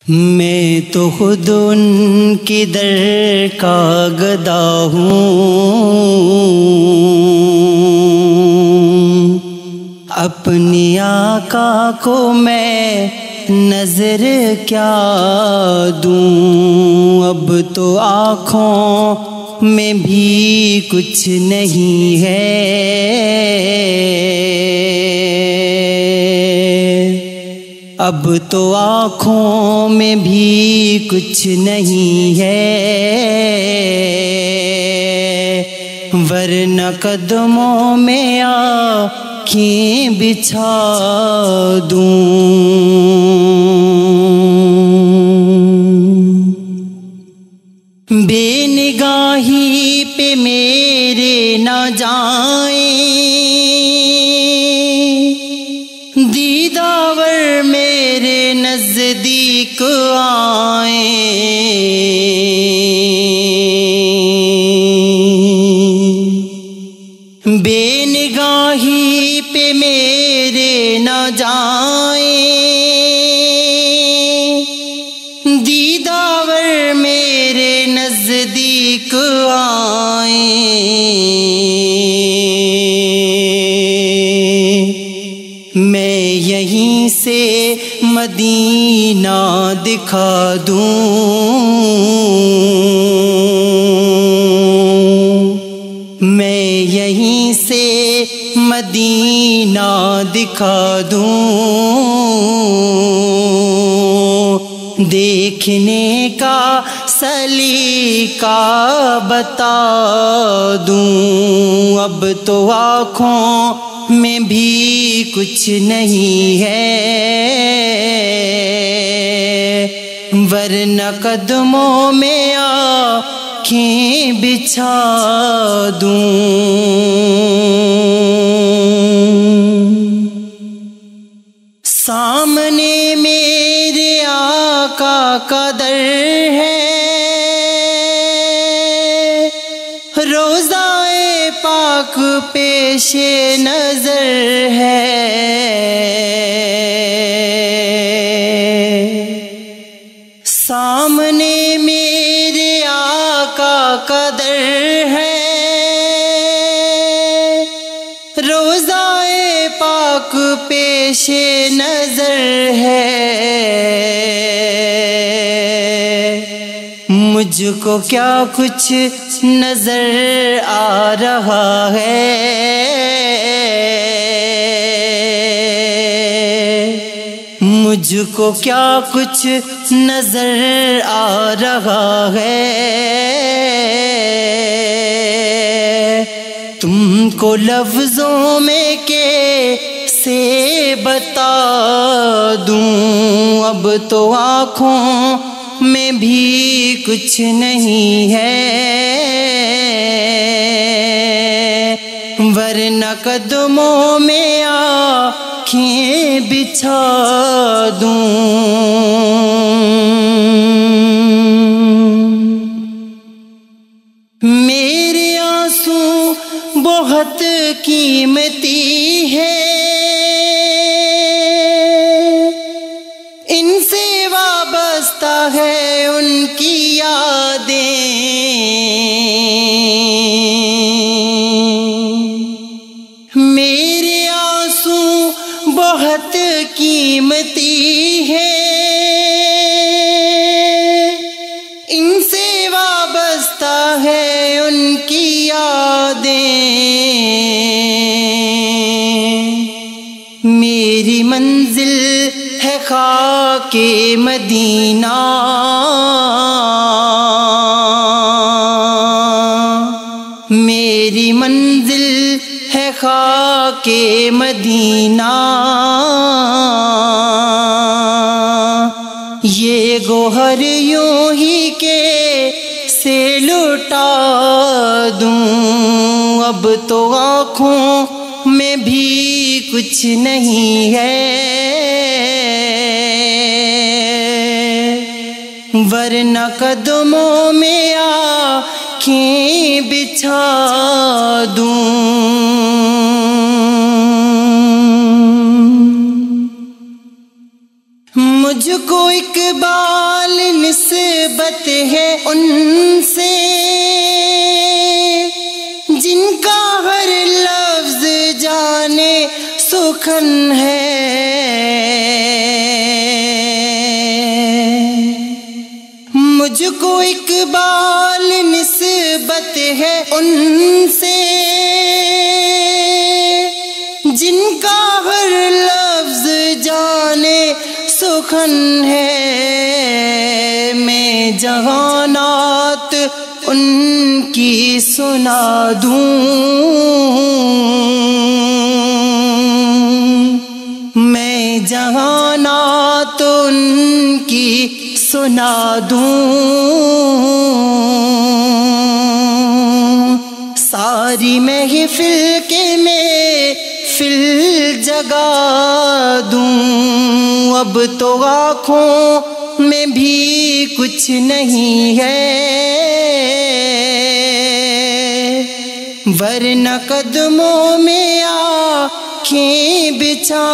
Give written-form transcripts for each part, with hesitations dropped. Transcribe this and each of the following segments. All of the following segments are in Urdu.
میں تو خود ان کی در کا گدا ہوں، اپنی آقا کو میں نظر کیا دوں، اب تو آنکھوں میں بھی کچھ نہیں ہے، اب تو آنکھوں میں بھی کچھ نہیں ہے، ورنہ قدموں میں آنکھیں بچھا دوں۔ بے نگاہی پہ میرے نہ جائیں، دیداور میرے نزدیک آئیں، بے نگاہی پہ میرے نہ جائیں، دیداور میرے نزدیک آئیں، میں یہیں سے مدینہ دکھا دوں، میں یہیں سے مدینہ دکھا دوں، دیکھنے کا سلیقہ بتا دوں، اب تو آنکھوں میں بھی کچھ نہیں ہے، ورنہ قدموں میں آنکھیں بچھا دوں۔ سامنے میرے آقا کا در ہے، روضہ پاک پیش نظر ہے، سامنے میرے آقا کا در ہے، روضہ پاک پیش نظر ہے، مجھ کو کیا کچھ نظر آ رہا ہے، مجھ کو کیا کچھ نظر آ رہا ہے، تم کو لفظوں میں کیسے بتا دوں، اب تو آنکھوں میں بھی کچھ نہیں ہے، ورنہ قدموں میں آنکھیں بچھا دوں۔ میرے آنسو بہت قیمتی ہے، ان سے وابستہ ہے ان کی یادیں، میرے آنسو بہت قیمتی ہے، ان سے وابستہ ہے ان کی یادیں، میری منزل ہے خاک مدینہ، میری منزل ہے خاک مدینہ، یہ گوہر یوں ہی کے سے لٹا دوں، اب تو آنکھوں میں بھی کچھ نہیں ہے، ورنہ قدموں میں آنکھیں بچھا دوں۔ مجھ کو اقبال نسبت ہے ان سے جن کا ہر لفظ جانے سخن ہے، مجھ کو اقبال نسبت ہے ان سے جن کا ہر لفظ جانے سخن ہے، میں جہانات ان کی سنا دوں، میں جہانات ان کی سنا دوں، ساری محفل کے میں فل جگا دوں، اب تو آنکھوں میں بھی کچھ نہیں ہے، ورنہ قدموں میں آنکھیں بچھا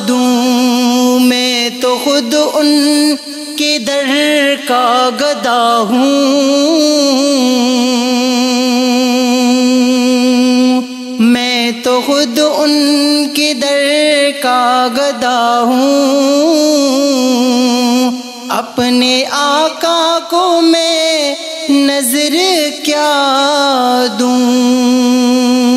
دوں، میں تو خود ان کے در کا گدا ہوں، میں تو خود ان کے در کا گدا ہوں، اپنے آقا کو میں نظر کیا دوں۔